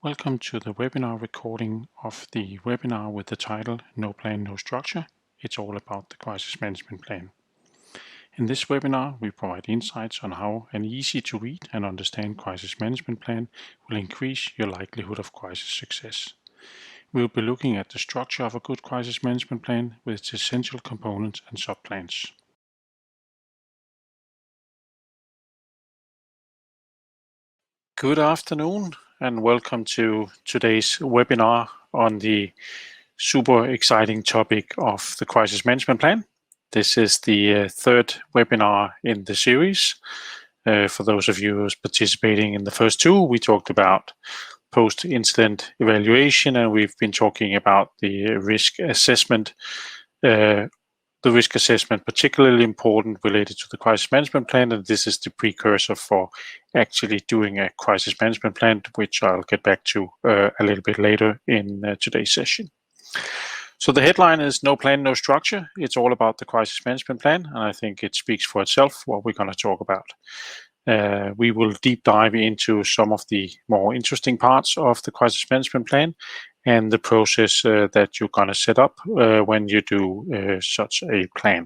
Welcome to the webinar recording of the webinar with the title No Plan, No Structure. It's all about the crisis management plan. In this webinar, we provide insights on how an easy to read and understand crisis management plan will increase your likelihood of crisis success. We'll be looking at the structure of a good crisis management plan with its essential components and subplans. Good afternoon and welcome to today's webinar on the super exciting topic of the crisis management plan. This is the third webinar in the series. For those of you who's participating in the first two, we talked about post-incident evaluation, and we've been talking about the risk assessment. The risk assessment particularly important related to the crisis management plan, and this is the precursor for actually doing a crisis management plan, which I'll get back to a little bit later in today's session. So the headline is No Plan, No Structure. It's all about the crisis management plan, and I think it speaks for itself what we're going to talk about. We will deep dive into some of the more interesting parts of the crisis management plan and the process that you're going to set up when you do such a plan.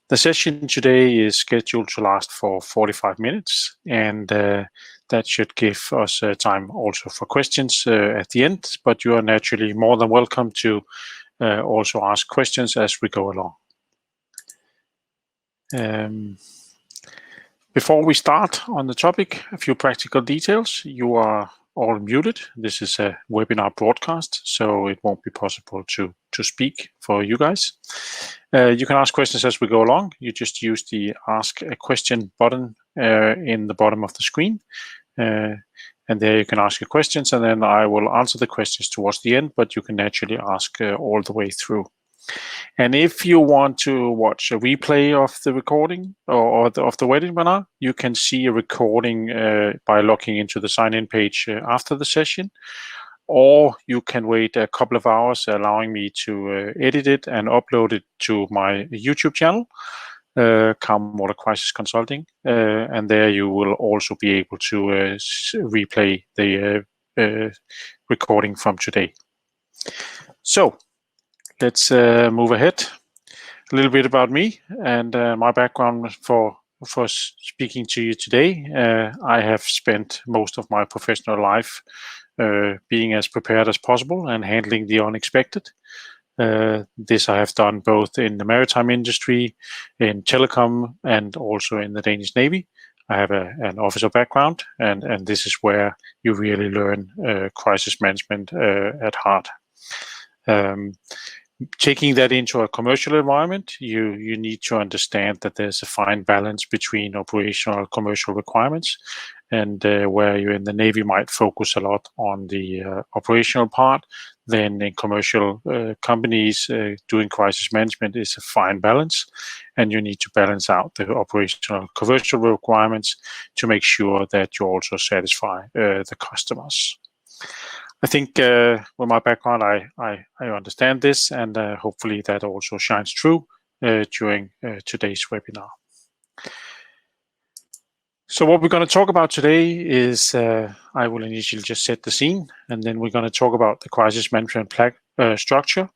The session today is scheduled to last for 45 minutes, and that should give us time also for questions at the end, but you are naturally more than welcome to also ask questions as we go along. Before we start on the topic, a few practical details. You are all muted. This is a webinar broadcast, so it won't be possible to speak for you guys. You can ask questions as we go along. You just use the Ask a Question button in the bottom of the screen. And there you can ask your questions, and then I will answer the questions towards the end, but you can naturally ask all the way through. And if you want to watch a replay of the recording of the webinar, you can see a recording by logging into the sign-in page after the session, or you can wait a couple of hours, allowing me to edit it and upload it to my YouTube channel, Calm Water Crisis Consulting, and there you will also be able to replay the recording from today. So let's move ahead. A little bit about me and my background for speaking to you today. I have spent most of my professional life being as prepared as possible and handling the unexpected. This I have done both in the maritime industry, in telecom, and also in the Danish Navy. I have an officer background, and this is where you really learn crisis management at heart. Taking that into a commercial environment, you need to understand that there's a fine balance between operational and commercial requirements, and where you in the Navy might focus a lot on the operational part, then in commercial companies doing crisis management is a fine balance, and you need to balance out the operational commercial requirements to make sure that you also satisfy the customers. I think with my background, I understand this, and hopefully that also shines through during today's webinar. So what we're going to talk about today is, I will initially just set the scene, and then we're going to talk about the crisis management structure.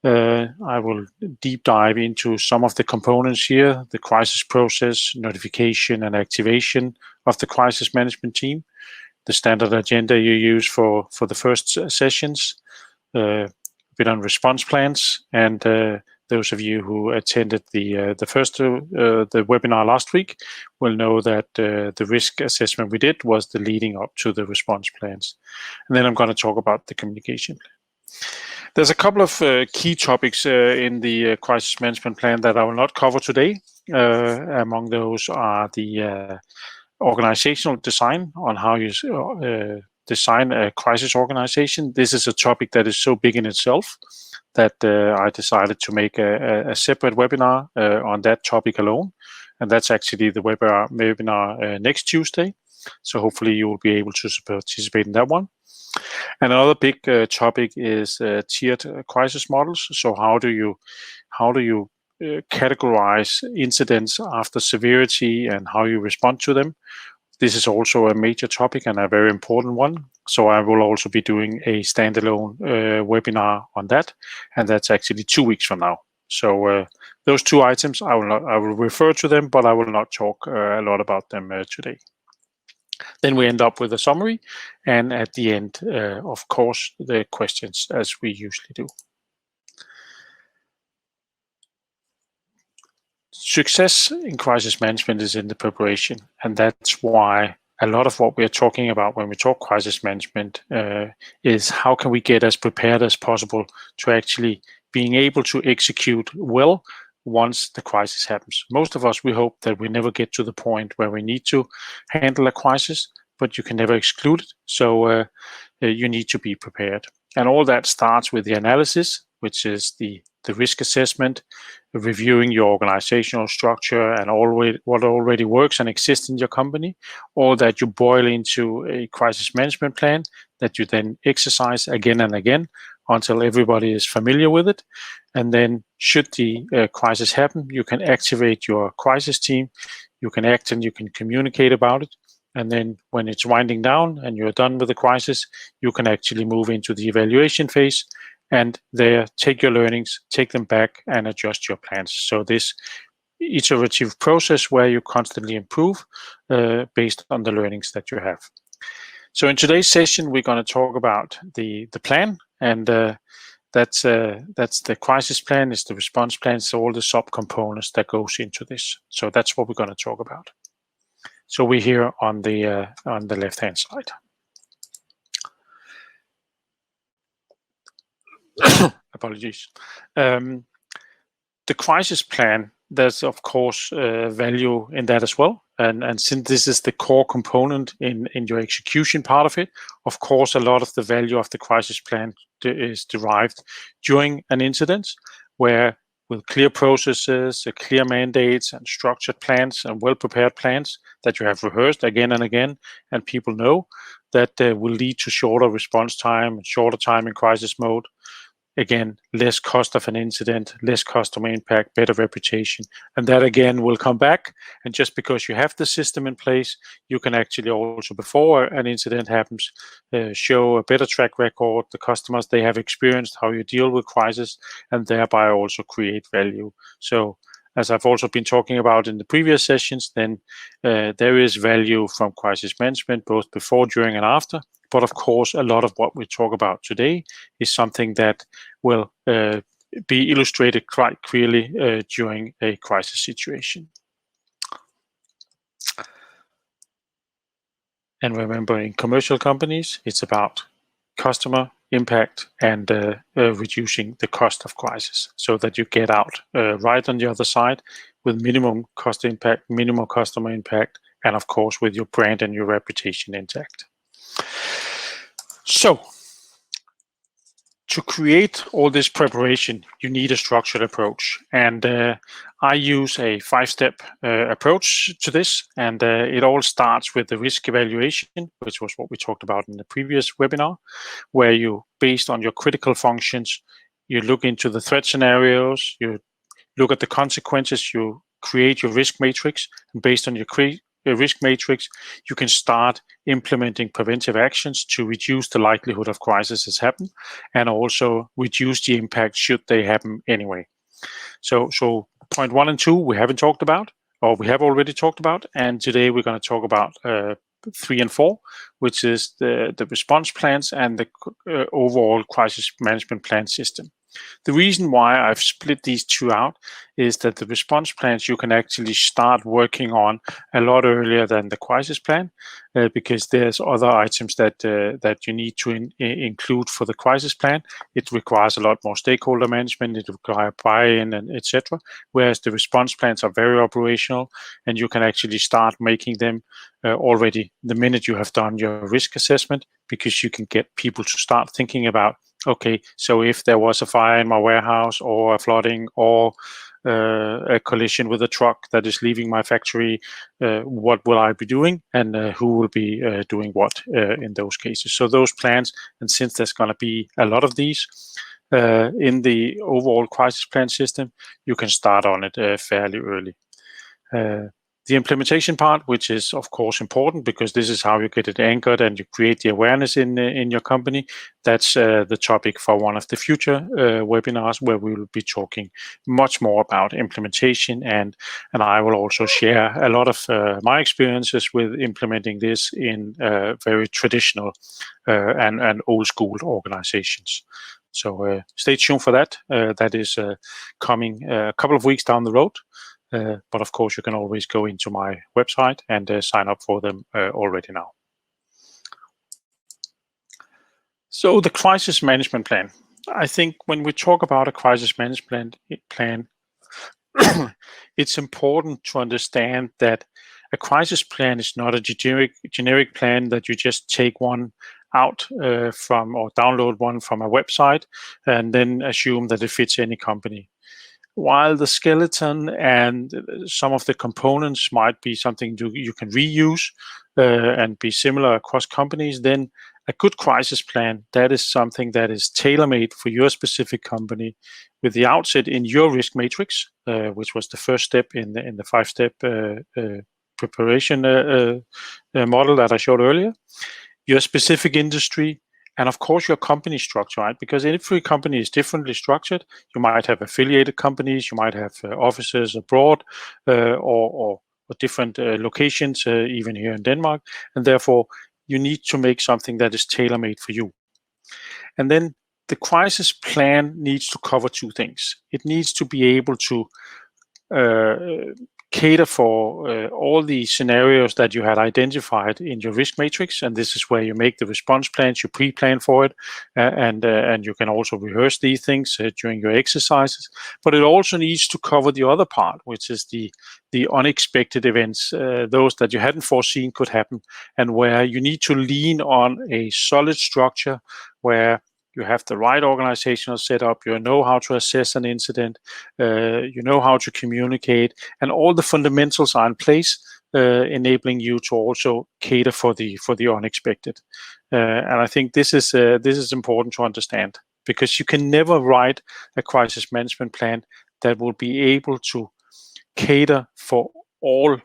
I will deep dive into some of the components here, the crisis process, notification and activation of the crisis management team, the standard agenda you use for the first sessions, a bit on response plans, and those of you who attended the webinar last week will know that the risk assessment we did was the leading up to the response plans. And then I'm going to talk about the communication plan. There's a couple of key topics in the crisis management plan that I will not cover today. Among those are the organizational design, on how you design a crisis organization. This is a topic that is so big in itself that I decided to make a separate webinar on that topic alone, and that's actually the webinar next Tuesday. So hopefully you will be able to participate in that one. And another big topic is tiered crisis models. So how do you categorize incidents after severity and how you respond to them? This is also a major topic and a very important one. So I will also be doing a standalone webinar on that, and that's actually 2 weeks from now. So those two items, I will refer to them, but I will not talk a lot about them today. Then we end up with a summary, and at the end, of course, the questions as we usually do. Success in crisis management is in the preparation, and that's why a lot of what we're talking about when we talk crisis management is how can we get as prepared as possible to actually being able to execute well once the crisis happens. Most of us, we hope that we never get to the point where we need to handle a crisis, but you can never exclude it. So you need to be prepared. And all that starts with the analysis, which is the risk assessment, reviewing your organizational structure and what already works and exists in your company, or that you boil into a crisis management plan that you then exercise again and again until everybody is familiar with it. And then should the crisis happen, you can activate your crisis team, you can act and you can communicate about it. And then when it's winding down and you're done with the crisis, you can actually move into the evaluation phase and there take your learnings, take them back and adjust your plans. So this iterative process where you constantly improve based on the learnings that you have. So in today's session, we're going to talk about the plan, and that's the crisis plan, it's the response plan, so all the subcomponents that goes into this. So that's what we're going to talk about. So we're here on the left-hand side. Apologies. The crisis plan, there's of course value in that as well. And since this is the core component in your execution part of it, of course, a lot of the value of the crisis plan is derived during an incident where with clear processes, clear mandates and structured plans and well-prepared plans that you have rehearsed again and again, and people know that will lead to shorter response time, shorter time in crisis mode. Again, less cost of an incident, less customer impact, better reputation. And that again will come back. And just because you have the system in place, you can actually also, before an incident happens, show a better track record. The customers, they have experienced how you deal with crisis and thereby also create value. So as I've also been talking about in the previous sessions, then there is value from crisis management, both before, during, and after. But of course, a lot of what we talk about today is something that will be illustrated quite clearly during a crisis situation. And remember, in commercial companies, it's about customer impact and reducing the cost of crisis so that you get out right on the other side with minimum cost impact, minimum customer impact, and of course, with your brand and your reputation intact. So, to create all this preparation, you need a structured approach. And I use a 5-step approach to this. And it all starts with the risk evaluation, which was what we talked about in the previous webinar, where you, based on your critical functions, you look into the threat scenarios, you look at the consequences, you create your risk matrix, and based on your risk matrix, you can start implementing preventive actions to reduce the likelihood of crises happen and also reduce the impact should they happen anyway. So point 1 and 2 we haven't talked about, or we have already talked about, and today we're going to talk about 3 and 4, which is the response plans and the overall crisis management plan system. The reason why I've split these two out is that the response plans you can actually start working on a lot earlier than the crisis plan, because there's other items that you need to include for the crisis plan. It requires a lot more stakeholder management, it requires buy-in and etc. Whereas the response plans are very operational and you can actually start making them already the minute you have done your risk assessment, because you can get people to start thinking about, okay, so if there was a fire in my warehouse or a flooding or a collision with a truck that is leaving my factory, what will I be doing and who will be doing what in those cases? So those plans, and since there's going to be a lot of these in the overall crisis plan system, you can start on it fairly early. The implementation part, which is of course important because this is how you get it anchored and you create the awareness in your company. That's the topic for one of the future webinars, where we will be talking much more about implementation, and I will also share a lot of my experiences with implementing this in very traditional and old school organizations. So stay tuned for that. That is coming a couple of weeks down the road. But of course, you can always go into my website and sign up for them already now. So the crisis management plan. I think when we talk about a crisis management plan, it's important to understand that a crisis plan is not a generic plan that you just take one out from or download one from a website and then assume that it fits any company. While the skeleton and some of the components might be something you can reuse and be similar across companies, then a good crisis plan, that is something that is tailor-made for your specific company with the outset in your risk matrix, which was the first step in the 5-step preparation model that I showed earlier, your specific industry, and of course your company structure, right? Because every company is differently structured. You might have affiliated companies, you might have offices abroad or different locations, even here in Denmark, and therefore you need to make something that is tailor-made for you. And then the crisis plan needs to cover two things. It needs to be able to cater for all the scenarios that you had identified in your risk matrix, and this is where you make the response plans, you pre-plan for it, and you can also rehearse these things during your exercises. But it also needs to cover the other part, which is the unexpected events, those that you hadn't foreseen could happen, and where you need to lean on a solid structure where you have the right organizational setup, you know how to assess an incident, you know how to communicate, and all the fundamentals are in place, enabling you to also cater for the unexpected. And I think this is important to understand, because you can never write a crisis management plan that will be able to cater for all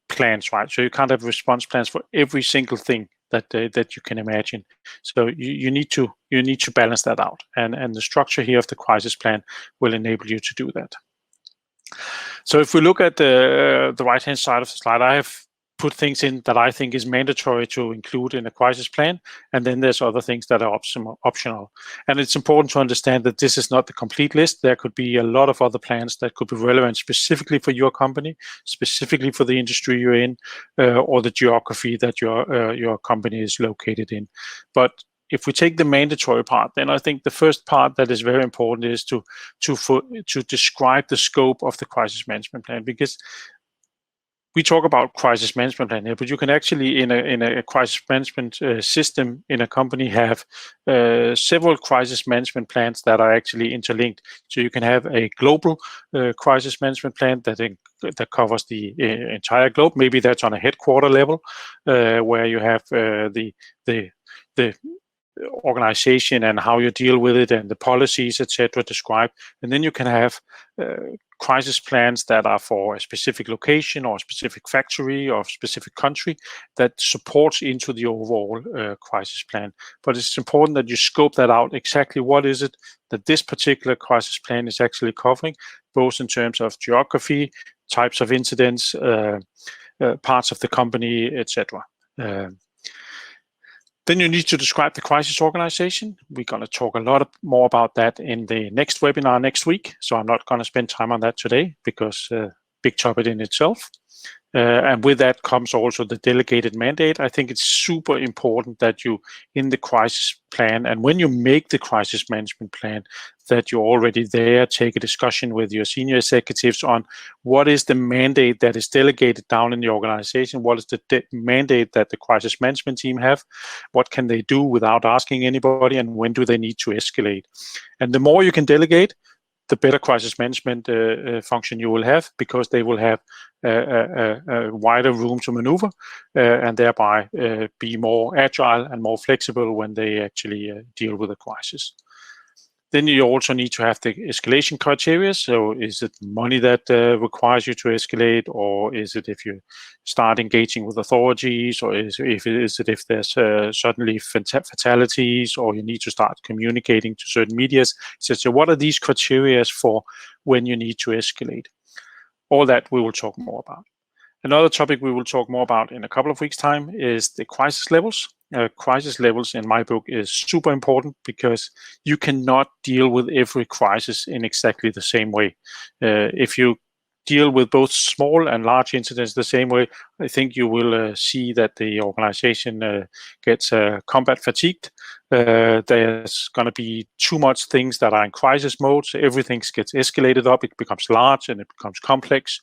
plans, right? So you can't have response plans for every single thing that you can imagine. So you need to balance that out, and the structure here of the crisis plan will enable you to do that. So if we look at the right hand side of the slide, I have put things in that I think is mandatory to include in a crisis plan, and then there's other things that are optional. And it's important to understand that this is not the complete list. There could be a lot of other plans that could be relevant specifically for your company, specifically for the industry you're in, or the geography that your company is located in. But if we take the mandatory part, then I think the first part that is very important is to describe the scope of the crisis management plan, because we talk about crisis management plan here, but you can actually in a crisis management system in a company have several crisis management plans that are actually interlinked. So you can have a global crisis management plan that covers the entire globe. Maybe that's on a headquarter level, where you have the organization and how you deal with it and the policies, etc., described. And then you can have crisis plans that are for a specific location or a specific factory or a specific country that supports into the overall crisis plan. But it's important that you scope that out exactly what is it that this particular crisis plan is actually covering, both in terms of geography, types of incidents, parts of the company, etc. Then you need to describe the crisis organization. We're going to talk a lot more about that in the next webinar next week. So I'm not going to spend time on that today, because big topic in itself. And with that comes also the delegated mandate. I think it's super important that you, in the crisis plan, and when you make the crisis management plan, that you're already there, take a discussion with your senior executives on what is the mandate that is delegated down in the organization, what is the mandate that the crisis management team have, what can they do without asking anybody, and when do they need to escalate. And the more you can delegate, the better crisis management function you will have, because they will have a wider room to maneuver and thereby be more agile and more flexible when they actually deal with a crisis. Then you also need to have the escalation criteria. So is it money that requires you to escalate, or is it if you start engaging with authorities, or is it if there's suddenly fatalities, or you need to start communicating to certain medias? So what are these criteria for when you need to escalate? All that we will talk more about. Another topic we will talk more about in a couple of weeks' time is the crisis levels. Crisis levels, in my book, is super important because you cannot deal with every crisis in exactly the same way. If you deal with both small and large incidents the same way, I think you will see that the organization gets combat fatigued. There's going to be too much things that are in crisis mode, so everything gets escalated up, it becomes large and it becomes complex,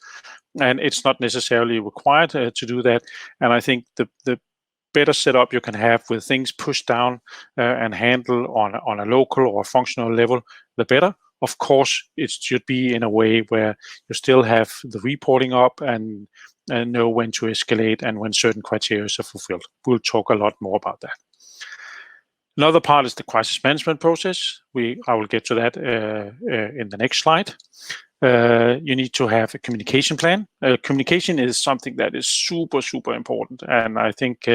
and it's not necessarily required to do that. And I think the better setup you can have with things pushed down and handled on a local or functional level, the better. Of course, it should be in a way where you still have the reporting up and know when to escalate and when certain criteria are fulfilled. We'll talk a lot more about that. Another part is the crisis management process. I will get to that in the next slide. You need to have a communication plan. Communication is something that is super, super important. And I think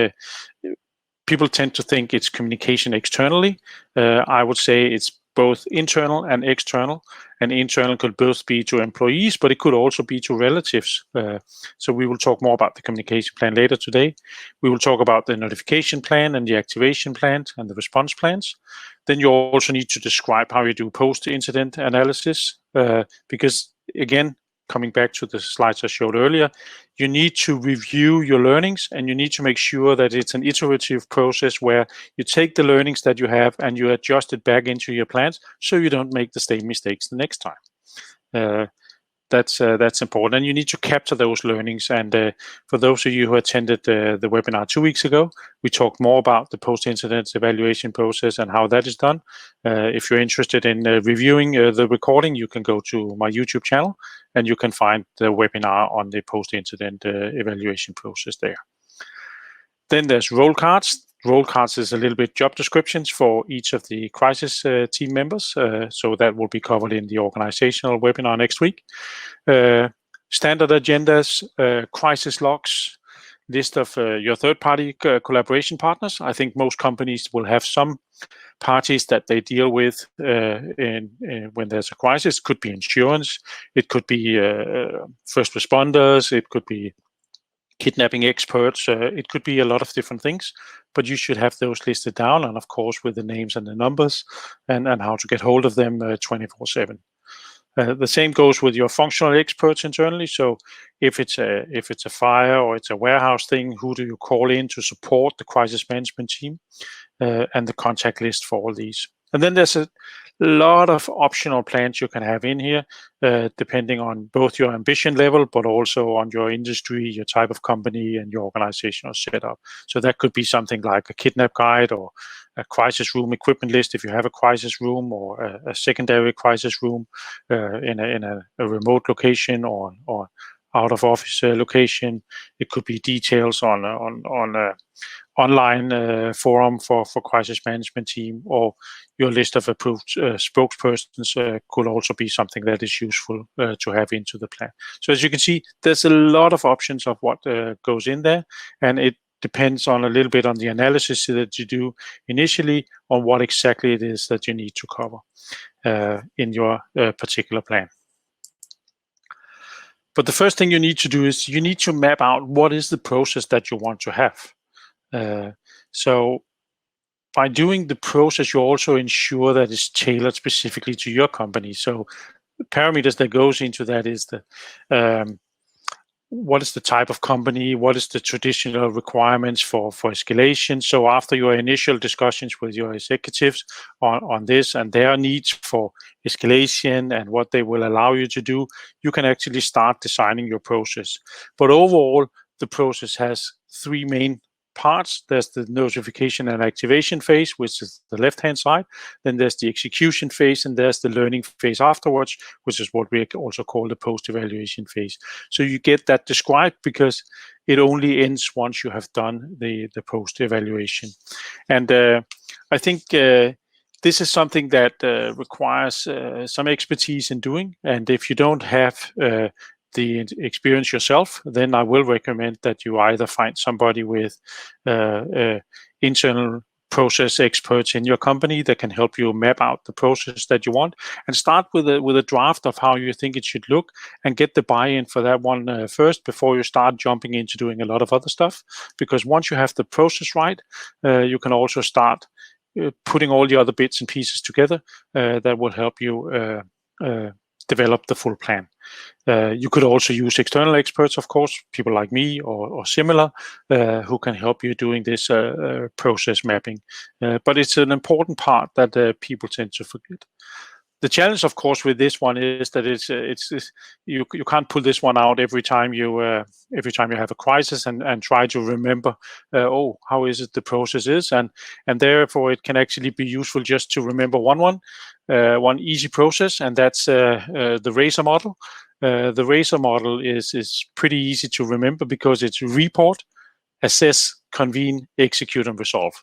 people tend to think it's communication externally. I would say it's both internal and external. And internal could both be to employees, but it could also be to relatives. So we will talk more about the communication plan later today. We will talk about the notification plan and the activation plan and the response plans. Then you also need to describe how you do post-incident analysis, because, again, coming back to the slides I showed earlier, you need to review your learnings, and you need to make sure that it's an iterative process where you take the learnings that you have and you adjust it back into your plans so you don't make the same mistakes the next time. That's important, and you need to capture those learnings. And for those of you who attended the webinar 2 weeks ago, we talked more about the post-incident evaluation process and how that is done. If you're interested in reviewing the recording, you can go to my YouTube channel and you can find the webinar on the post-incident evaluation process there. Then there's role cards. Role cards is a little bit job descriptions for each of the crisis team members. So that will be covered in the organizational webinar next week. Standard agendas, crisis logs, list of your third-party collaboration partners. I think most companies will have some parties that they deal with when there's a crisis. It could be insurance, it could be first responders, it could be kidnapping experts, it could be a lot of different things, but you should have those listed down, and of course with the names and the numbers and how to get hold of them 24/7. The same goes with your functional experts internally. So if it's a fire or it's a warehouse thing, who do you call in to support the crisis management team, and the contact list for all these. And then there's a lot of optional plans you can have in here, depending on both your ambition level, but also on your industry, your type of company, and your organizational setup. So that could be something like a kidnap guide or a crisis room equipment list if you have a crisis room, or a secondary crisis room in a remote location or out of office location. It could be details on online forum for crisis management team, or your list of approved spokespersons could also be something that is useful to have into the plan. So as you can see, there's a lot of options of what goes in there, and it depends on a little bit on the analysis that you do initially on what exactly it is that you need to cover in your particular plan. But the first thing you need to do is you need to map out what is the process that you want to have. So by doing the process, you also ensure that it's tailored specifically to your company. So the parameters that goes into that is what is the type of company, what is the traditional requirements for escalation. So after your initial discussions with your executives on this and their needs for escalation and what they will allow you to do, you can actually start designing your process. But overall, the process has three main parts. There's the notification and activation phase, which is the left-hand side. Then there's the execution phase, and there's the learning phase afterwards, which is what we also call the post-evaluation phase. So you get that described because it only ends once you have done the post-evaluation. And I think This is something that requires some expertise in doing, and if you don't have the experience yourself, then I will recommend that you either find somebody with internal process experts in your company that can help you map out the process that you want, and start with a draft of how you think it should look, and get the buy-in for that one first before you start jumping into doing a lot of other stuff. Because once you have the process right, you can also start putting all the other bits and pieces together that will help you develop the full plan. You could also use external experts, of course, people like me or similar, who can help you doing this process mapping. But it's an important part that people tend to forget. The challenge, of course, with this one is that you can't pull this one out every time you have a crisis and try to remember how is it the process is, and therefore it can actually be useful just to remember one easy process, and that's the RACER model. The RACER model is pretty easy to remember because it's report, assess, convene, execute, and resolve.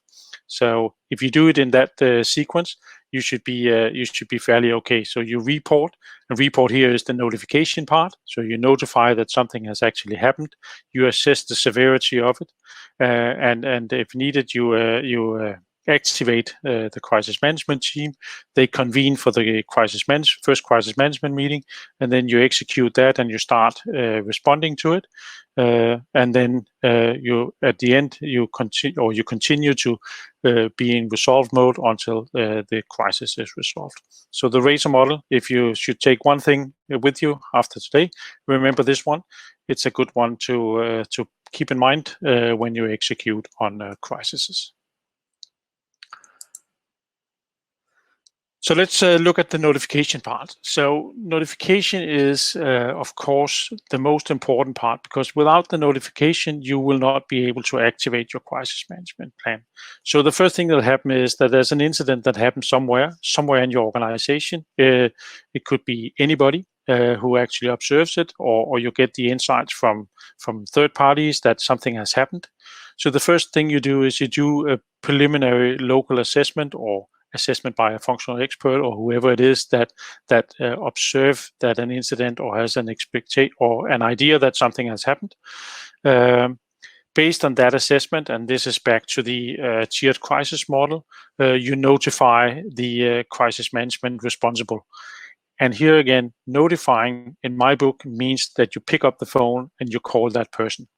So if you do it in that sequence, you should be fairly okay. So you report, and report here is the notification part. So you notify that something has actually happened. You assess the severity of it, and if needed, you activate the crisis management team. They convene for the first crisis management meeting, and then you execute that and you start responding to it. And then you at the end you continue to be in resolve mode until the crisis is resolved. So the RACER model, if you should take one thing with you after today, remember this one. It's a good one to keep in mind when you execute on crises. So let's look at the notification part. So notification is, of course, the most important part, because without the notification, you will not be able to activate your crisis management plan. So the first thing that will happen is that there's an incident that happens somewhere in your organization. It could be anybody who actually observes it, or you get the insights from third parties that something has happened. So the first thing you do is you do a preliminary local assessment, or assessment by a functional expert or whoever it is that observe that an incident or has an expectation or an idea that something has happened. Based on that assessment, and this is back to the tiered crisis model, you notify the crisis management responsible. And here again, notifying in my book means that you pick up the phone and you call that person.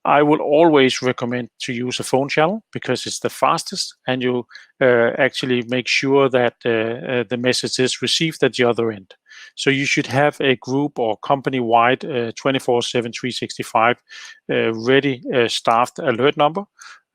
I will always recommend to use a phone channel because it's the fastest, and you actually make sure that the message is received at the other end. So you should have a group or company-wide 24/7, 365 ready staffed alert number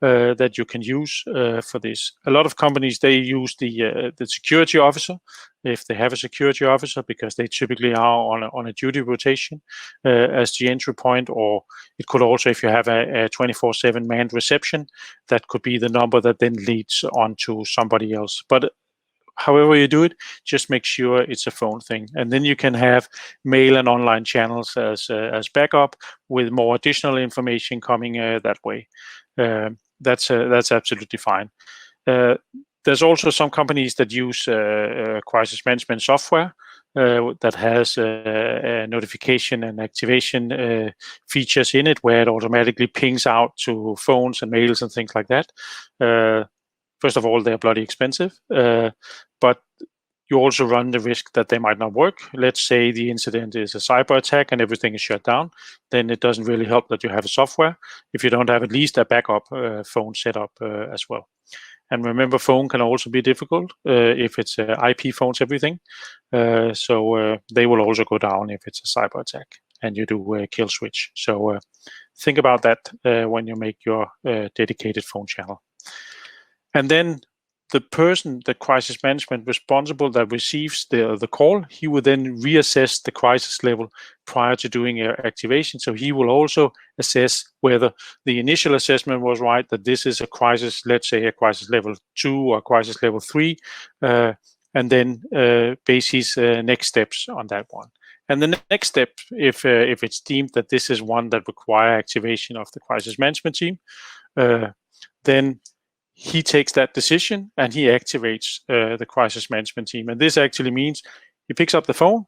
that you can use for this. A lot of companies, they use the security officer, if they have a security officer, because they typically are on a duty rotation as the entry point. Or it could also, if you have a 24/7 manned reception, that could be the number that then leads on to somebody else. But however you do it, just make sure it's a phone thing, and then you can have mail and online channels as backup with more additional information coming that way. That's absolutely fine. There's also some companies that use crisis management software that has notification and activation features in it, where it automatically pings out to phones and mails and things like that. First of all, they're bloody expensive, but you also run the risk that they might not work. Let's say the incident is a cyber attack and everything is shut down, then it doesn't really help that you have a software if you don't have at least a backup phone set up as well. And remember, phone can also be difficult if it's IP phones, everything. So they will also go down if it's a cyber attack and you do a kill switch. So think about that when you make your dedicated phone channel. And then the person, the crisis management responsible that receives the call, he will then reassess the crisis level prior to doing activation. So he will also assess whether the initial assessment was right, that this is a crisis, let's say a crisis level 2 or crisis level 3, and then base his next steps on that one. And the next step, if it's deemed that this is one that requires activation of the crisis management team, then he takes that decision and he activates the crisis management team. And this actually means he picks up the phone,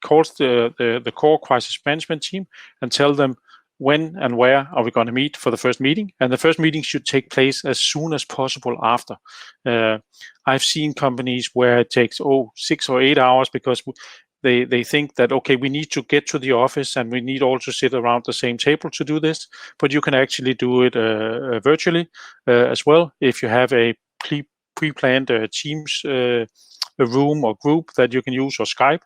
calls the core crisis management team and tell them when and where are we going to meet for the first meeting. And the first meeting should take place as soon as possible after. I've seen companies where it takes 6 or 8 hours because they think that, okay, we need to get to the office and we need all to sit around the same table to do this, but you can actually do it virtually as well. If you have a pre-planned Teams a room or group that you can use, or Skype,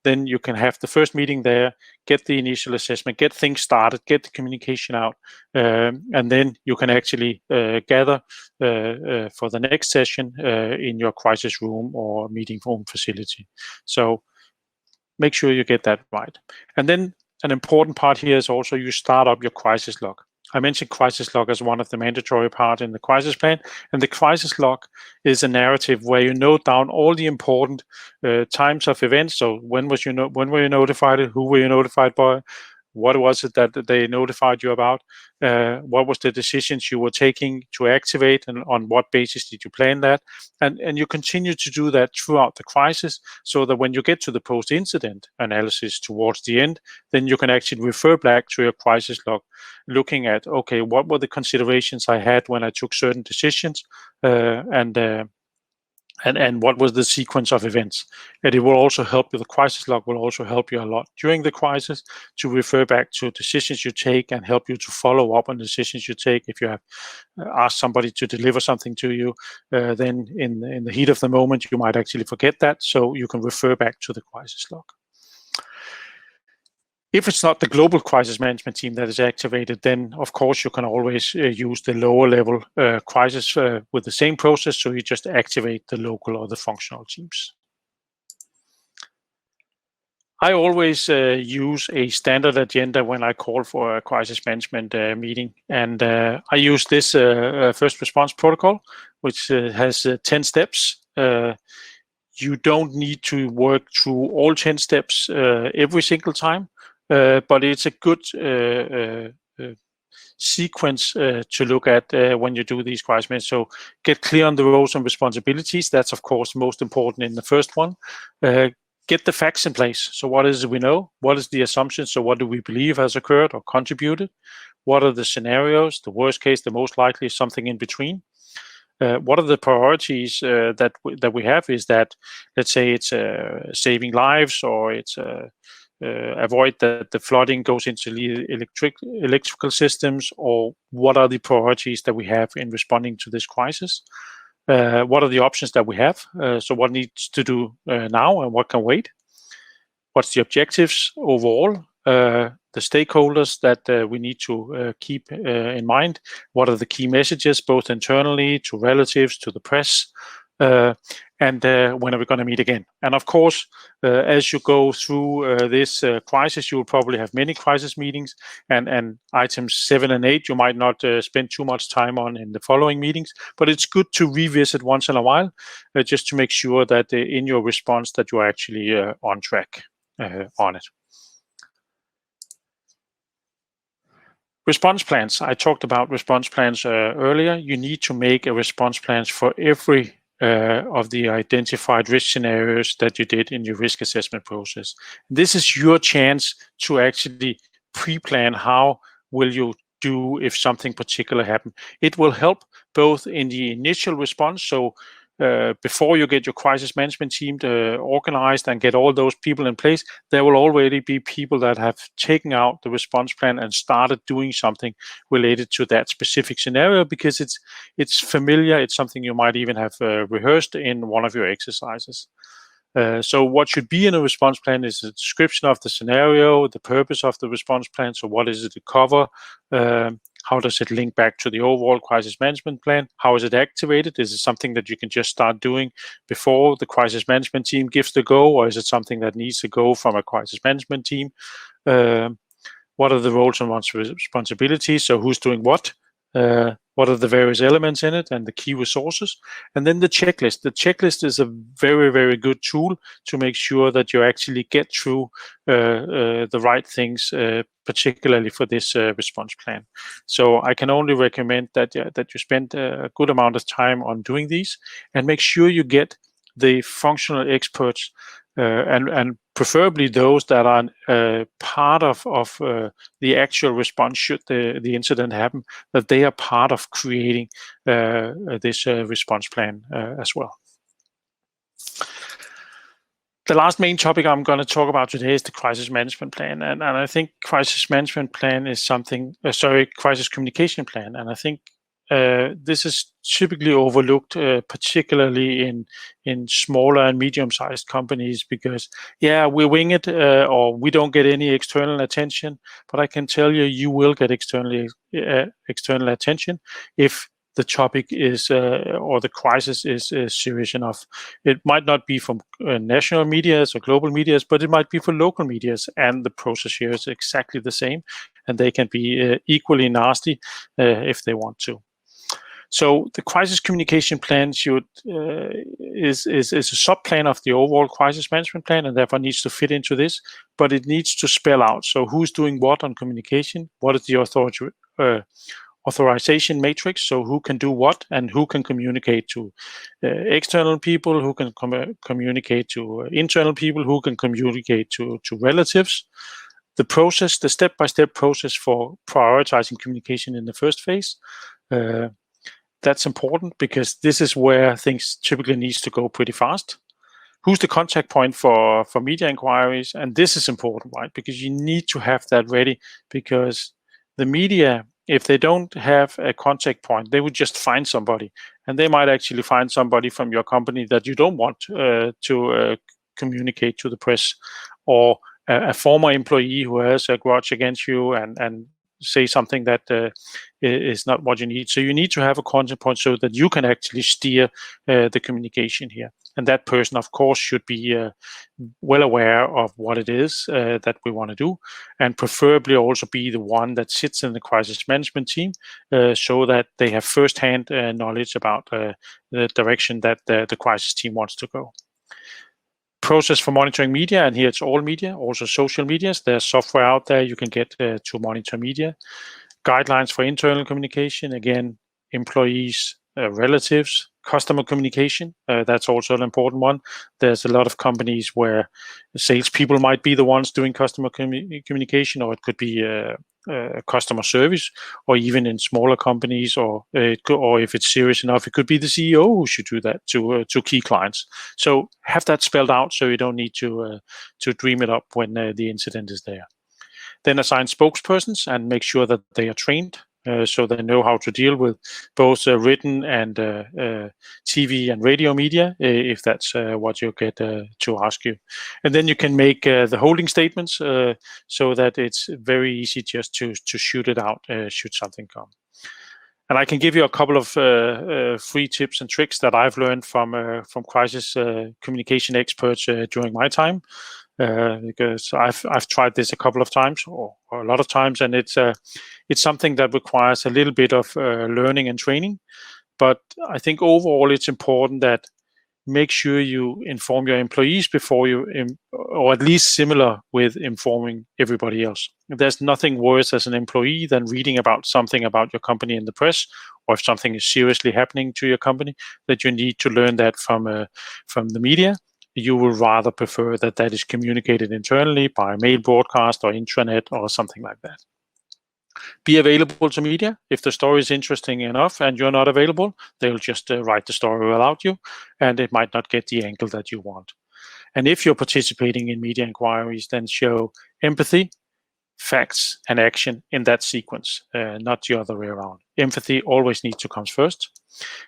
then you can have the first meeting there, get the initial assessment, get things started, get the communication out, and then you can actually gather for the next session in your crisis room or meeting room facility. So make sure you get that right. And then an important part here is also you start up your crisis log. I mentioned crisis log as one of the mandatory parts in the crisis plan, and the crisis log is a narrative where you note down all the important times of events. So when were you notified? Who were you notified by? What was it that they notified you about? What was the decisions you were taking to activate, and on what basis did you plan that? And you continue to do that throughout the crisis, so that when you get to the post-incident analysis towards the end, then you can actually refer back to your crisis log, looking at, okay, what were the considerations I had when I took certain decisions, and what was the sequence of events. And it will also help you, the crisis log will also help you a lot during the crisis to refer back to decisions you take and help you to follow up on decisions you take. If you have asked somebody to deliver something to you, then in the heat of the moment, you might actually forget that, so you can refer back to the crisis log. If it's not the global crisis management team that is activated, then of course you can always use the lower level crisis with the same process, so you just activate the local or the functional teams. I always use a standard agenda when I call for a crisis management meeting, and I use this first response protocol, which has 10 steps. You don't need to work through all 10 steps every single time. But it's a good sequence to look at when you do these crisis management. So get clear on the roles and responsibilities. That's, of course, most important in the first one. Get the facts in place. So what is it we know? What is the assumption? So what do we believe has occurred or contributed? What are the scenarios? The worst case, the most likely, something in between. What are the priorities that we have? Is that, let's say, it's saving lives, or it's avoid that the flooding goes into electrical systems, or what are the priorities that we have in responding to this crisis? What are the options that we have? So what needs to do now and what can wait? What's the objectives overall? The stakeholders that we need to keep in mind. What are the key messages, both internally, to relatives, to the press? And when are we going to meet again? And of course, as you go through this crisis, you will probably have many crisis meetings, and items 7 and 8 you might not spend too much time on in the following meetings, but it's good to revisit once in a while, just to make sure that in your response that you're actually on track on it. Response plans. I talked about response plans earlier. You need to make a response plans for every of the identified risk scenarios that you did in your risk assessment process. This is your chance to actually pre-plan how will you do if something particular happens. It will help both in the initial response, so before you get your crisis management team organized and get all those people in place, there will already be people that have taken out the response plan and started doing something related to that specific scenario, because it's familiar. It's something you might even have rehearsed in one of your exercises. So what should be in a response plan is a description of the scenario, the purpose of the response plan. So what is it to cover? How does it link back to the overall crisis management plan? How is it activated? Is it something that you can just start doing before the crisis management team gives the go, or is it something that needs to go from a crisis management team? What are the roles and responsibilities? So who's doing what? what are the various elements in it and the key resources, and then the checklist. The checklist is a very, very good tool to make sure that you actually get through the right things, particularly for this response plan. So I can only recommend that you spend a good amount of time on doing these, and make sure you get the functional experts, and preferably those that are part of the actual response should the incident happen, that they are part of creating this response plan as well. The last main topic I'm going to talk about today is the crisis management plan, and I think crisis management plan is something. Crisis communication plan, and I think this is typically overlooked, particularly in smaller and medium-sized companies, because we wing it or we don't get any external attention. But I can tell you, you will get external attention if the topic is or the crisis is serious enough. It might not be from national medias or global medias, but it might be for local medias, and the process here is exactly the same, and they can be equally nasty if they want to. So the crisis communication plan is a sub-plan of the overall crisis management plan, and therefore needs to fit into this, but it needs to spell out, so who's doing what on communication, what is the authorization matrix, so who can do what and who can communicate to external people, who can communicate to internal people, who can communicate to relatives. The process, the step-by-step process for prioritizing communication in the first phase. That's important because this is where things typically needs to go pretty fast. Who's the contact point for media inquiries? And this is important, right? Because you need to have that ready, because the media, if they don't have a contact point, they would just find somebody, and they might actually find somebody from your company that you don't want to communicate to the press, or a former employee who has a grudge against you and say something that is not what you need. So you need to have a contact point so that you can actually steer the communication here. And that person, of course, should be well aware of what it is that we want to do, and preferably also be the one that sits in the crisis management team, so that they have first-hand knowledge about the direction that the crisis team wants to go. Process for monitoring media, and here it's all media, also social medias. There's software out there you can get to monitor media. Guidelines for internal communication, again, employees, relatives, customer communication. That's also an important one. There's a lot of companies where salespeople might be the ones doing customer communication, or it could be customer service, or even in smaller companies, or if it's serious enough, it could be the CEO who should do that to key clients. So have that spelled out, so you don't need to dream it up when the incident is there. Then assign spokespersons and make sure that they are trained, so they know how to deal with both written and TV and radio media, if that's what you get to ask you. And then you can make the holding statements, so that it's very easy just to shoot it out should something come. And I can give you a couple of free tips and tricks that I've learned from crisis communication experts during my time. Because I've tried this a couple of times, or a lot of times, and it's something that requires a little bit of learning and training. But I think overall it's important that make sure you inform your employees before you, or at least similar with informing everybody else. There's nothing worse as an employee than reading about something about your company in the press, or if something is seriously happening to your company, that you need to learn that from the media. You will rather prefer that is communicated internally by mail broadcast or intranet or something like that. Be available to media. If the story is interesting enough and you're not available, they'll just write the story without you, and it might not get the angle that you want. And if you're participating in media inquiries, then show empathy, facts, and action in that sequence, not the other way around. Empathy always needs to come first.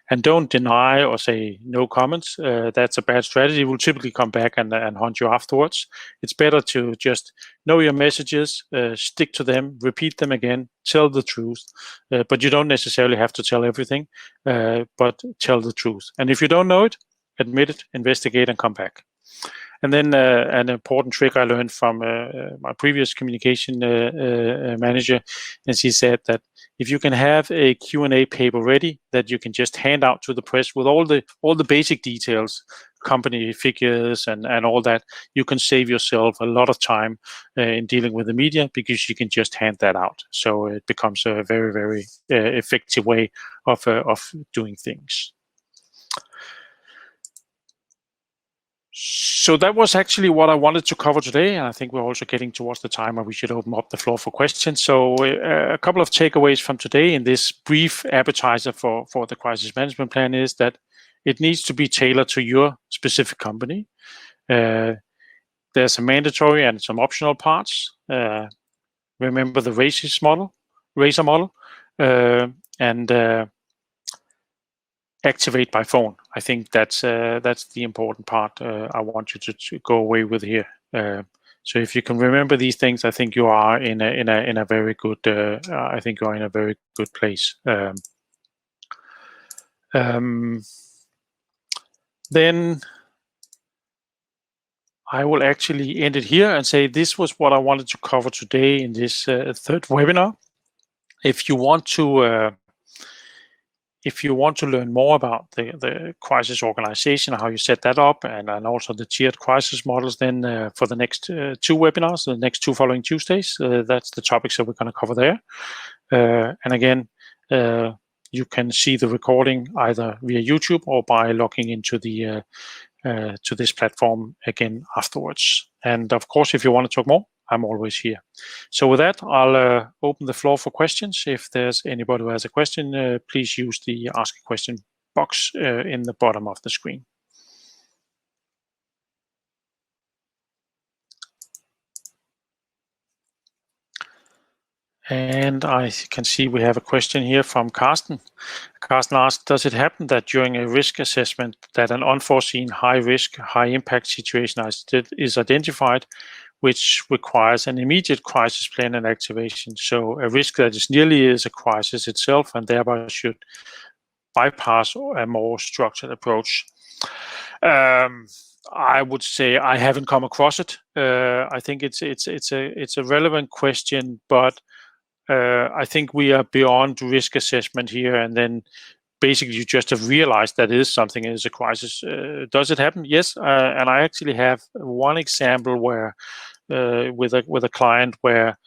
And don't deny or say no comments. That's a bad strategy. We'll typically come back and hunt you afterwards. It's better to just know your messages, stick to them, repeat them again, tell the truth. But you don't necessarily have to tell everything, but tell the truth. And if you don't know it, admit it, investigate, and come back. And then an important trick I learned from my previous communication manager, and she said that if you can have a Q&A paper ready that you can just hand out to the press with all the basic details, company figures and all that, you can save yourself a lot of time in dealing with the media, because you can just hand that out. So it becomes a very, very effective way of doing things. So that was actually what I wanted to cover today, and I think we're also getting towards the time where we should open up the floor for questions. So a couple of takeaways from today in this brief appetizer for the crisis management plan is that it needs to be tailored to your specific company. There's a mandatory and some optional parts. Remember the RACER model, and activate by phone. I think that's the important part I want you to go away with here. So if you can remember these things, I think you are in a very good. I think you are in a very good place. Then I will actually end it here and say this was what I wanted to cover today in this third webinar. If you want to learn more about the crisis organization, how you set that up, and also the tiered crisis models, then for the next 2 webinars, the next 2 following Tuesdays, that's the topics that we're going to cover there. And again, you can see the recording either via YouTube or by logging into the to this platform again afterwards. And of course, if you want to talk more, I'm always here. So with that, I'll open the floor for questions. If there's anybody who has a question, please use the Ask a Question box in the bottom of the screen. And I can see we have a question here from Carsten. Carsten asked, does it happen that during a risk assessment that an unforeseen high risk, high impact situation is identified, which requires an immediate crisis plan and activation? So a risk that is nearly is a crisis itself and thereby should bypass a more structured approach. I would say I haven't come across it. I think it's a relevant question, but I think we are beyond risk assessment here, and then basically you just have realized that is something is a crisis. Does it happen? Yes, and I actually have one example where with a client where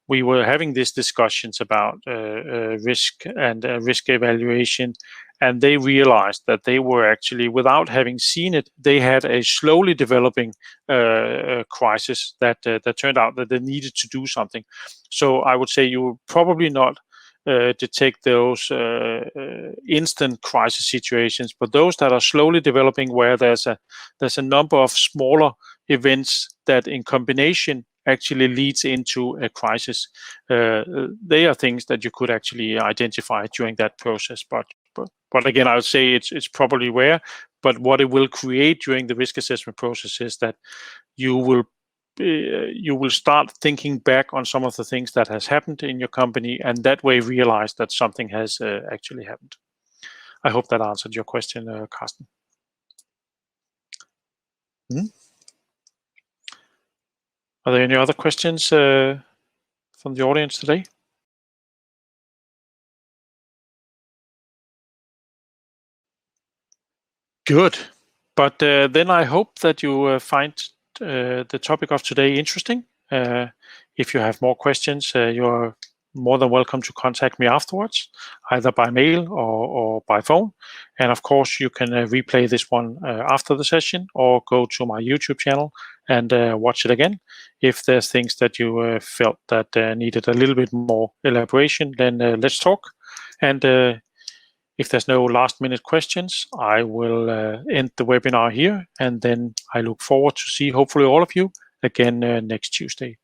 we were having these discussions about risk and risk evaluation, and they realized that they were actually, without having seen it, they had a slowly developing crisis that turned out that they needed to do something. So I would say you will probably not detect those instant crisis situations, but those that are slowly developing, where there's a number of smaller events that in combination actually leads into a crisis. They are things that you could actually identify during that process. But again, I would say it's probably rare. But what it will create during the risk assessment process is that you will start thinking back on some of the things that has happened in your company, and that way realize that something has actually happened. I hope that answered your question, Carsten. Are there any other questions from the audience today? Good. But then I hope that you find the topic of today interesting. If you have more questions, you're more than welcome to contact me afterwards, either by mail or by phone. And of course, you can replay this one after the session, or go to my YouTube channel and watch it again. If there's things that you felt that needed a little bit more elaboration, then let's talk. And if there's no last minute questions, I will end the webinar here, and then I look forward to see hopefully all of you again next Tuesday.